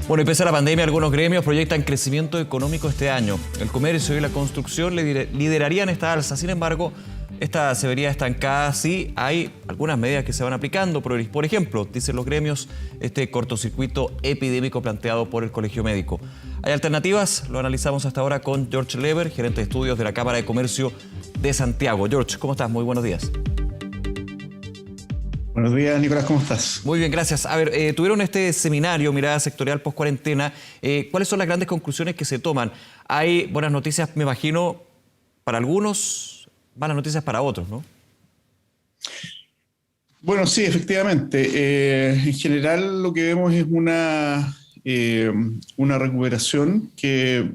Bueno, y pese a la pandemia, algunos gremios proyectan crecimiento económico este año. El comercio y la construcción liderarían esta alza. Sin embargo, esta se vería estancada si hay algunas medidas que se van aplicando. Por ejemplo, dicen los gremios, este cortocircuito epidémico planteado por el Colegio Médico. ¿Hay alternativas? Lo analizamos hasta ahora con George Leber, gerente de estudios de la Cámara de Comercio de Santiago. George, ¿cómo estás? Muy buenos días. Buenos días, Nicolás, ¿cómo estás? Muy bien, gracias. A ver, tuvieron este seminario, mirada sectorial post-cuarentena. ¿Cuáles son las grandes conclusiones que se toman? Hay buenas noticias, me imagino, para algunos, malas noticias para otros, ¿no? Bueno, sí, efectivamente. En general lo que vemos es una recuperación que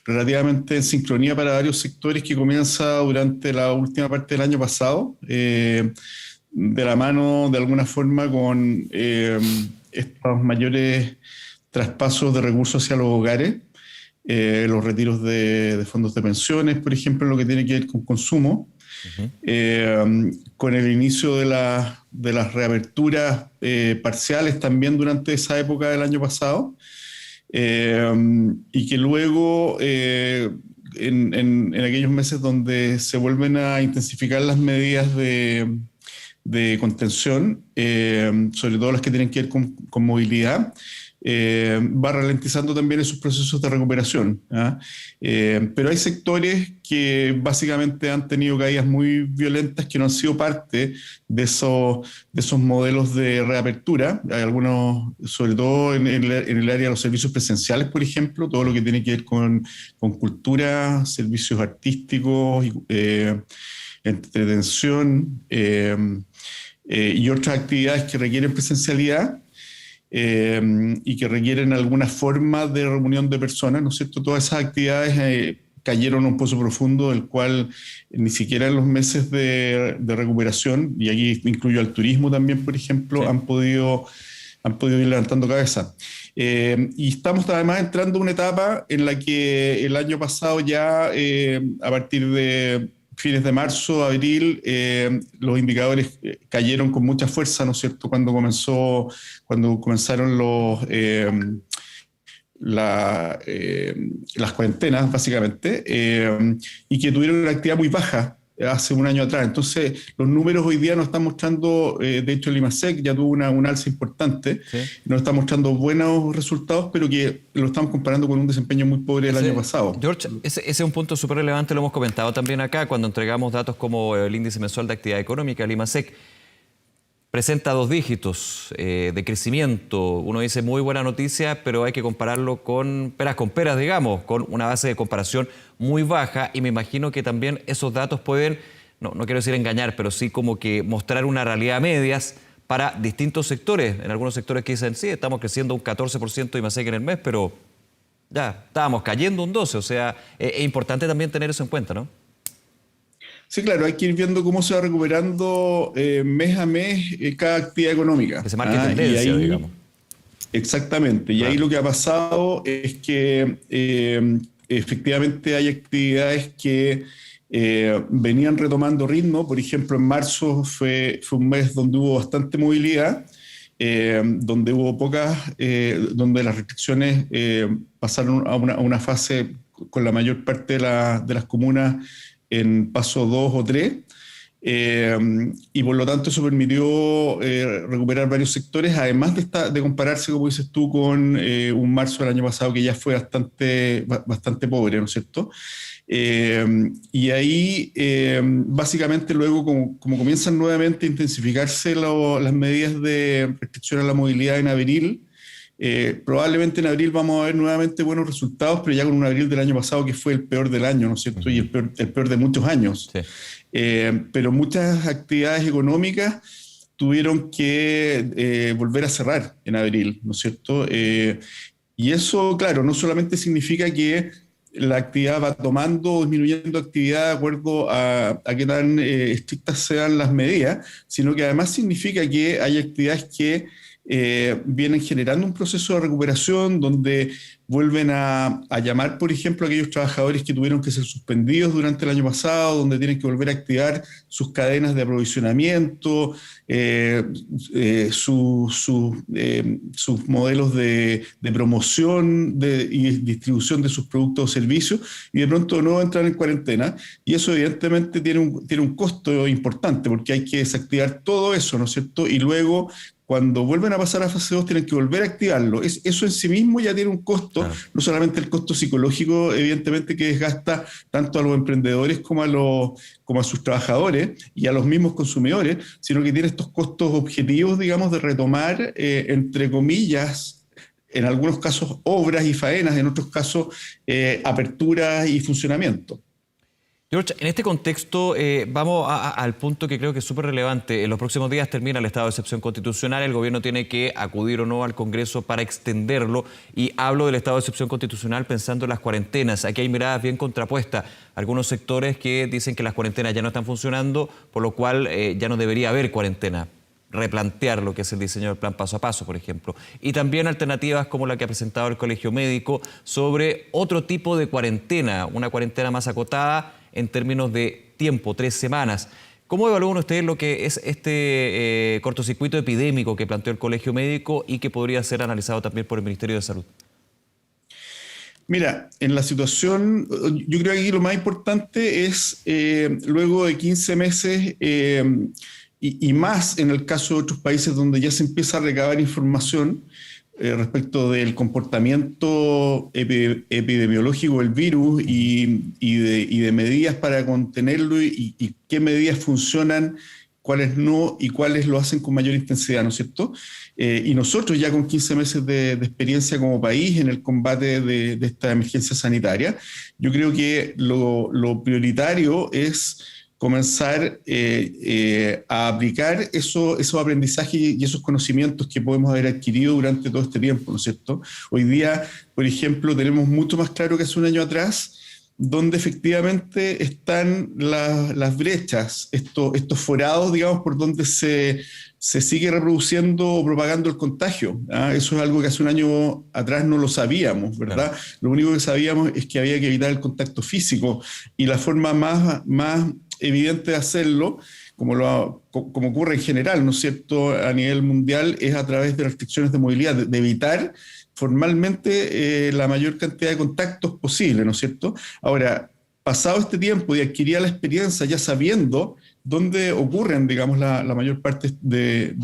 relativamente en sincronía para varios sectores que comienza durante la última parte del año pasado. De la mano, de alguna forma, con estos mayores traspasos de recursos hacia los hogares, los retiros de fondos de pensiones, por ejemplo, lo que tiene que ver con consumo, con el inicio de las reaperturas parciales también durante esa época del año pasado, y que luego, en aquellos meses donde se vuelven a intensificar las medidas de contención, sobre todo las que tienen que ver con movilidad, va ralentizando también esos procesos de recuperación, ¿ah? Pero hay sectores que básicamente han tenido caídas muy violentas que no han sido parte de esos modelos de reapertura. Hay algunos, sobre todo en el área de los servicios presenciales, por ejemplo, todo lo que tiene que ver con cultura, servicios artísticos, entretención, y otras actividades que requieren presencialidad, y que requieren alguna forma de reunión de personas, ¿no es cierto? Todas esas actividades cayeron a un pozo profundo, del cual ni siquiera en los meses de recuperación, y aquí incluyo al turismo también, por ejemplo, sí, han podido ir levantando cabeza. Y estamos además entrando en una etapa en la que el año pasado ya, a partir de fines de marzo, abril, los indicadores cayeron con mucha fuerza, ¿no es cierto?, cuando comenzaron las cuarentenas, básicamente, y que tuvieron una actividad muy baja hace un año atrás. Entonces, los números hoy día nos están mostrando, de hecho el IMASEC ya tuvo un alza importante, sí, nos está mostrando buenos resultados, pero que lo estamos comparando con un desempeño muy pobre del año pasado. George, ese es un punto súper relevante, lo hemos comentado también acá, cuando entregamos datos como el índice mensual de actividad económica, el IMASEC, presenta 2 dígitos de crecimiento. Uno dice muy buena noticia, pero hay que compararlo con peras con peras, digamos, con una base de comparación muy baja, y me imagino que también esos datos pueden, no quiero decir engañar, pero sí como que mostrar una realidad a medias para distintos sectores. En algunos sectores que dicen, sí, estamos creciendo un 14% de IMASEC en el mes, pero ya estábamos cayendo un 12%. O sea, es importante también tener eso en cuenta, ¿no? Sí, claro, hay que ir viendo cómo se va recuperando mes a mes cada actividad económica. Que se marque tendencia, y ahí, digamos. Exactamente. Y ahí lo que ha pasado es que efectivamente hay actividades que venían retomando ritmo. Por ejemplo, en marzo fue un mes donde hubo bastante movilidad, donde hubo donde las restricciones pasaron a una fase con la mayor parte de las comunas en paso 2 o 3, y por lo tanto eso permitió recuperar varios sectores, además de compararse, como dices tú, con un marzo del año pasado que ya fue bastante pobre, ¿no es cierto? Y ahí, básicamente, luego, como comienzan nuevamente a intensificarse las medidas de restricción a la movilidad en abril, probablemente en abril vamos a ver nuevamente buenos resultados, pero ya con un abril del año pasado que fue el peor del año, ¿no es cierto? Y el peor de muchos años. Sí. Pero muchas actividades económicas tuvieron que volver a cerrar en abril, ¿no es cierto? Y eso, claro, no solamente significa que la actividad va tomando o disminuyendo actividad de acuerdo a qué tan estrictas sean las medidas, sino que además significa que hay actividades que vienen generando un proceso de recuperación donde vuelven a llamar, por ejemplo, a aquellos trabajadores que tuvieron que ser suspendidos durante el año pasado, donde tienen que volver a activar sus cadenas de aprovisionamiento, sus modelos de promoción y distribución de sus productos o servicios, y de pronto de nuevo entran en cuarentena. Y eso evidentemente tiene un costo importante, porque hay que desactivar todo eso, ¿no es cierto? Y luego, cuando vuelven a pasar a fase 2, tienen que volver a activarlo. Eso en sí mismo ya tiene un costo, Claro. no solamente el costo psicológico, evidentemente, que desgasta tanto a los emprendedores como a sus trabajadores y a los mismos consumidores, sino que tiene estos costos objetivos, digamos, de retomar, entre comillas, en algunos casos obras y faenas, en otros casos aperturas y funcionamiento. George, en este contexto vamos al punto que creo que es súper relevante. En los próximos días termina el estado de excepción constitucional, el gobierno tiene que acudir o no al Congreso para extenderlo, y hablo del estado de excepción constitucional pensando en las cuarentenas. Aquí hay miradas bien contrapuestas. Algunos sectores que dicen que las cuarentenas ya no están funcionando, por lo cual ya no debería haber cuarentena. Replantear lo que es el diseño del plan paso a paso, por ejemplo. Y también alternativas como la que ha presentado el Colegio Médico sobre otro tipo de cuarentena, una cuarentena más acotada en términos de tiempo, 3 semanas. ¿Cómo evalúan ustedes lo que es este cortocircuito epidémico que planteó el Colegio Médico y que podría ser analizado también por el Ministerio de Salud? Mira, en la situación, yo creo que aquí lo más importante es, luego de 15 meses, y más en el caso de otros países donde ya se empieza a recabar información respecto del comportamiento epidemiológico del virus y de medidas para contenerlo y qué medidas funcionan, cuáles no y cuáles lo hacen con mayor intensidad, ¿no es cierto? Y nosotros ya con 15 meses de experiencia como país en el combate de esta emergencia sanitaria, yo creo que lo prioritario es comenzar a aplicar esos aprendizajes y esos conocimientos que podemos haber adquirido durante todo este tiempo, ¿no es cierto? Hoy día, por ejemplo, tenemos mucho más claro que hace un año atrás dónde efectivamente están las brechas, estos forados, digamos, por donde se sigue reproduciendo o propagando el contagio. Eso es algo que hace un año atrás no lo sabíamos, ¿verdad? Claro. Lo único que sabíamos es que había que evitar el contacto físico, y la forma más evidente de hacerlo, como ocurre en general, ¿no es cierto?, a nivel mundial, es a través de restricciones de movilidad, de evitar formalmente la mayor cantidad de contactos posible, ¿no es cierto? Ahora, pasado este tiempo y adquiría la experiencia ya sabiendo dónde ocurren, digamos, la mayor parte de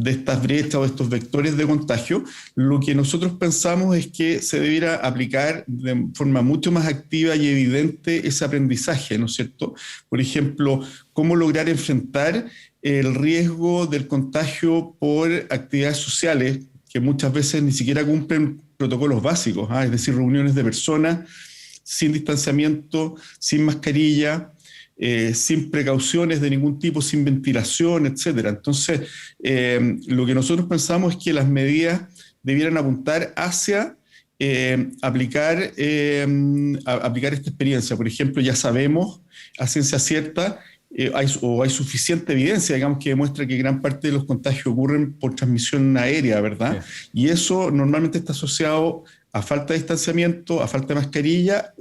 estas brechas o de estos vectores de contagio, lo que nosotros pensamos es que se debiera aplicar de forma mucho más activa y evidente ese aprendizaje, ¿no es cierto? Por ejemplo, cómo lograr enfrentar el riesgo del contagio por actividades sociales que muchas veces ni siquiera cumplen protocolos básicos, es decir, reuniones de personas sin distanciamiento, sin mascarilla, sin precauciones de ningún tipo, sin ventilación, etcétera. Entonces, lo que nosotros pensamos es que las medidas debieran apuntar hacia aplicar esta experiencia. Por ejemplo, ya sabemos a ciencia cierta, hay suficiente evidencia, digamos, que demuestra que gran parte de los contagios ocurren por transmisión aérea, ¿verdad? Sí. Y eso normalmente está asociado a falta de distanciamiento, a falta de mascarilla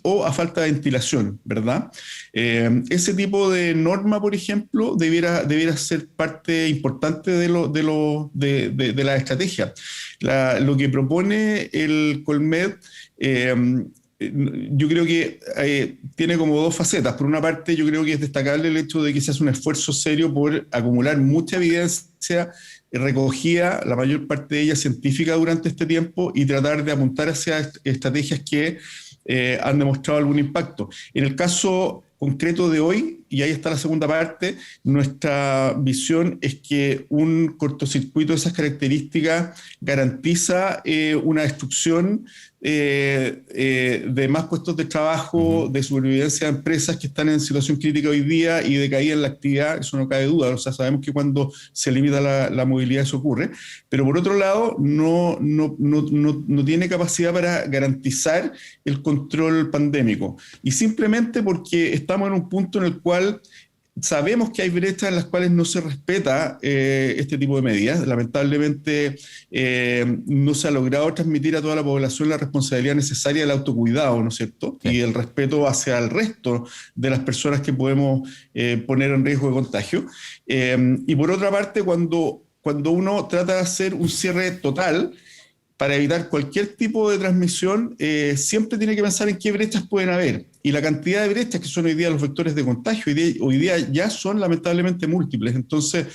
o a falta de ventilación, ¿verdad? Ese tipo de norma, por ejemplo, debiera ser parte importante de la estrategia. Lo que propone el Colmed, yo creo que tiene como dos facetas. Por una parte, yo creo que es destacable el hecho de que se hace un esfuerzo serio por acumular mucha evidencia recogida, la mayor parte de ella científica, durante este tiempo, y tratar de apuntar hacia estrategias que han demostrado algún impacto. En el caso concreto de hoy, y ahí está la segunda parte, nuestra visión es que un cortocircuito de esas características garantiza una destrucción de más puestos de trabajo, de supervivencia de empresas que están en situación crítica hoy día y de caída en la actividad, eso no cabe duda. O sea, sabemos que cuando se limita la movilidad eso ocurre, pero por otro lado no tiene capacidad para garantizar el control pandémico, y simplemente porque estamos en un punto en el cual sabemos que hay brechas en las cuales no se respeta este tipo de medidas. Lamentablemente no se ha logrado transmitir a toda la población la responsabilidad necesaria del autocuidado, ¿no es cierto? Sí. Y el respeto hacia el resto de las personas que podemos poner en riesgo de contagio. Y por otra parte, cuando uno trata de hacer un cierre total, para evitar cualquier tipo de transmisión, siempre tiene que pensar en qué brechas pueden haber. Y la cantidad de brechas que son hoy día los vectores de contagio, hoy día ya son lamentablemente múltiples. Entonces,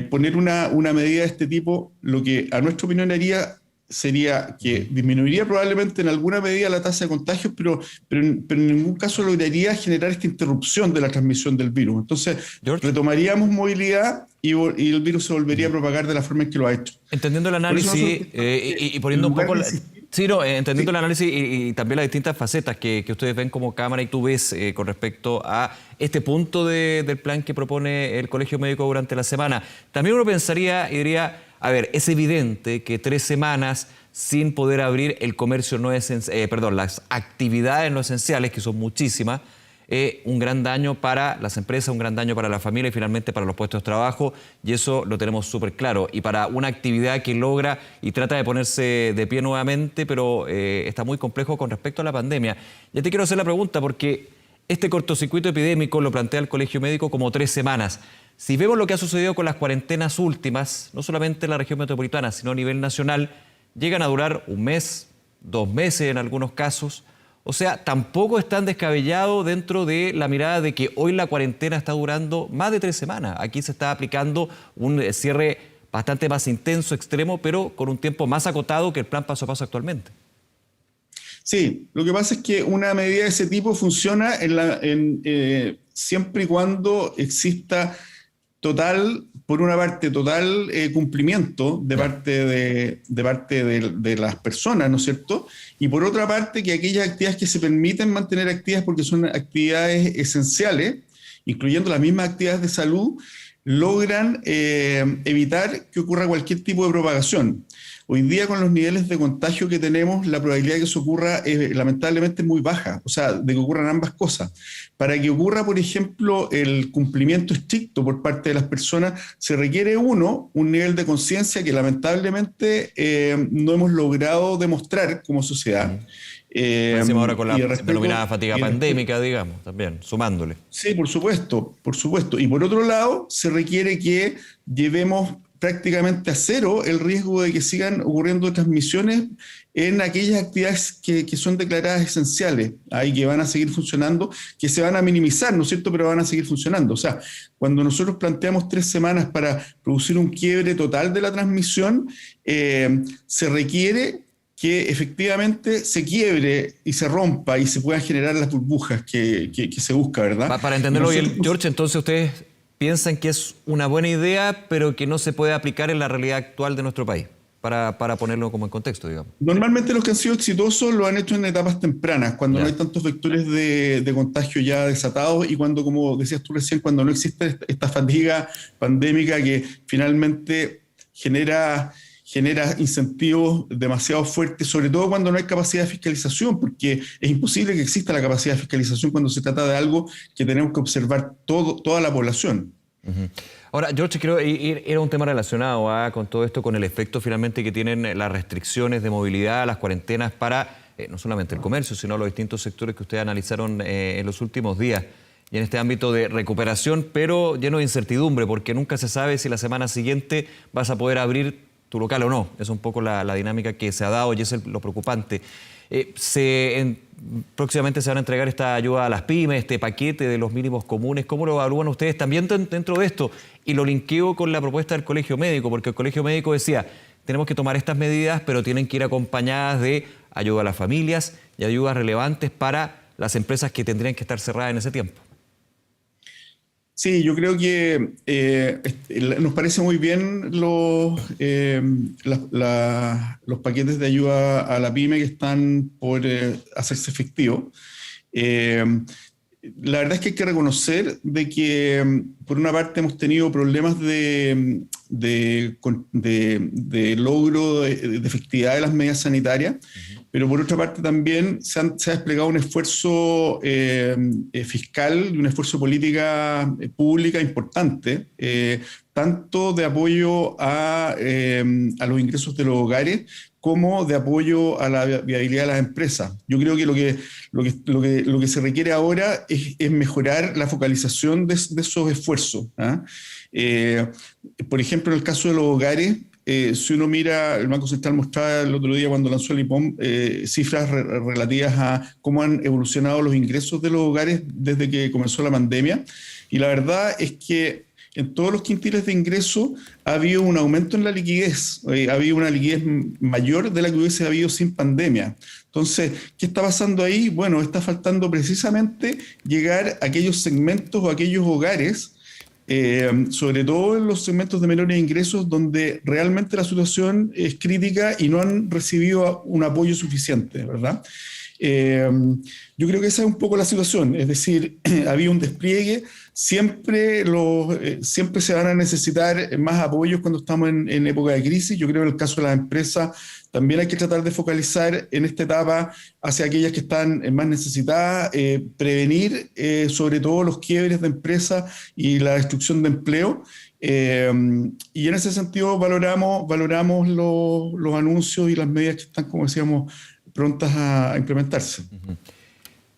poner una medida de este tipo, lo que a nuestra opinión haría sería que disminuiría probablemente en alguna medida la tasa de contagios, pero en ningún caso lograría generar esta interrupción de la transmisión del virus. Entonces, George. retomaríamos movilidad y el virus se volvería a propagar de la forma en que lo ha hecho. Entendiendo el Por eso análisis nosotros y poniendo en un lugar poco... de insistir, Sí, no, entendiendo sí, el análisis y también las distintas facetas que ustedes ven como Cámara y tú ves con respecto a este punto del plan que propone el Colegio Médico durante la semana. También uno pensaría y diría, a ver, es evidente que 3 semanas sin poder abrir el comercio no las actividades no esenciales, que son muchísimas, un gran daño para las empresas, un gran daño para la familia y finalmente para los puestos de trabajo, y eso lo tenemos súper claro. Y para una actividad que logra y trata de ponerse de pie nuevamente, pero está muy complejo con respecto a la pandemia. Ya te quiero hacer la pregunta porque este cortocircuito epidémico lo plantea el Colegio Médico como 3 semanas. Si vemos lo que ha sucedido con las cuarentenas últimas, no solamente en la región metropolitana, sino a nivel nacional, llegan a durar 1 mes, 2 meses en algunos casos. O sea, tampoco es tan descabellado dentro de la mirada de que hoy la cuarentena está durando más de 3 semanas. Aquí se está aplicando un cierre bastante más intenso, extremo, pero con un tiempo más acotado que el plan paso a paso actualmente. sí, lo que pasa es que una medida de ese tipo funciona siempre y cuando exista por una parte, total cumplimiento de las personas, ¿no es cierto? Y por otra parte, que aquellas actividades que se permiten mantener activas porque son actividades esenciales, incluyendo las mismas actividades de salud, logran evitar que ocurra cualquier tipo de propagación. Hoy día, con los niveles de contagio que tenemos, la probabilidad de que eso ocurra es lamentablemente muy baja, o sea, de que ocurran ambas cosas. Para que ocurra, por ejemplo, el cumplimiento estricto por parte de las personas, se requiere un nivel de conciencia que lamentablemente no hemos logrado demostrar como sociedad. Encima ahora con la Y el respeto, denominada fatiga pandémica, digamos, también, sumándole. sí, por supuesto, por supuesto. Y por otro lado, se requiere que llevemos prácticamente a cero el riesgo de que sigan ocurriendo transmisiones en aquellas actividades que son declaradas esenciales, ahí que van a seguir funcionando, que se van a minimizar, ¿no es cierto?, pero van a seguir funcionando. O sea, cuando nosotros planteamos 3 semanas para producir un quiebre total de la transmisión, se requiere que efectivamente se quiebre y se rompa y se puedan generar las burbujas que se busca, ¿verdad? Para Y entenderlo nosotros, bien, George, entonces ustedes piensan que es una buena idea, pero que no se puede aplicar en la realidad actual de nuestro país, para ponerlo como en contexto, digamos. normalmente los que han sido exitosos lo han hecho en etapas tempranas, cuando no hay Ya. tantos vectores de contagio ya desatados y cuando, como decías tú recién, cuando no existe esta fatiga pandémica que finalmente genera incentivos demasiado fuertes, sobre todo cuando no hay capacidad de fiscalización, porque es imposible que exista la capacidad de fiscalización cuando se trata de algo que tenemos que observar toda la población. Ujú. Ahora, George, quiero ir a un tema relacionado con todo esto, con el efecto finalmente que tienen las restricciones de movilidad, las cuarentenas para no solamente el comercio, sino los distintos sectores que ustedes analizaron en los últimos días. Y en este ámbito de recuperación, pero lleno de incertidumbre, porque nunca se sabe si la semana siguiente vas a poder abrir tu local o no. Es un poco la dinámica que se ha dado y es lo preocupante. Próximamente se van a entregar esta ayuda a las pymes, este paquete de los mínimos comunes. ¿Cómo lo evalúan ustedes también dentro de esto? Y lo linkeo con la propuesta del Colegio Médico, porque el Colegio Médico decía, tenemos que tomar estas medidas, pero tienen que ir acompañadas de ayuda a las familias y ayudas relevantes para las empresas que tendrían que estar cerradas en ese tiempo. Sí, yo creo que nos parece muy bien los paquetes de ayuda a la pyme que están por hacerse efectivos. Eh, la verdad es que hay que reconocer de que, por una parte, hemos tenido problemas de logro de efectividad de las medidas sanitarias, pero por otra parte también se ha desplegado un esfuerzo fiscal y un esfuerzo política pública importante, tanto de apoyo a los ingresos de los hogares como de apoyo a la viabilidad de las empresas. Yo creo que lo que se requiere ahora es mejorar la focalización de esos esfuerzos, ¿ah? Por ejemplo, en el caso de los hogares, si uno mira, el Banco Central mostraba el otro día cuando lanzó el IPOM cifras relativas a cómo han evolucionado los ingresos de los hogares desde que comenzó la pandemia, y la verdad es que en todos los quintiles de ingreso ha habido un aumento en la liquidez, ha habido una liquidez mayor de la que hubiese habido sin pandemia. Entonces, ¿qué está pasando ahí? Bueno, está faltando precisamente llegar a aquellos segmentos o aquellos hogares, sobre todo en los segmentos de menores ingresos, donde realmente la situación es crítica y no han recibido un apoyo suficiente, ¿verdad? Yo creo que esa es un poco la situación, es decir, había un despliegue, siempre se van a necesitar más apoyos cuando estamos en época de crisis. Yo creo que en el caso de las empresas también hay que tratar de focalizar en esta etapa hacia aquellas que están más necesitadas, prevenir sobre todo los quiebres de empresas y la destrucción de empleo. Y en ese sentido valoramos los anuncios y las medidas que están, como decíamos, prontas a implementarse.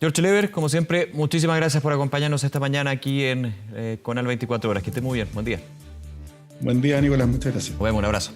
Jorge Lever, como siempre, muchísimas gracias por acompañarnos esta mañana aquí en Conal 24 Horas. Que esté muy bien. Buen día. Buen día, Nicolás. Muchas gracias. Nos vemos. Un abrazo.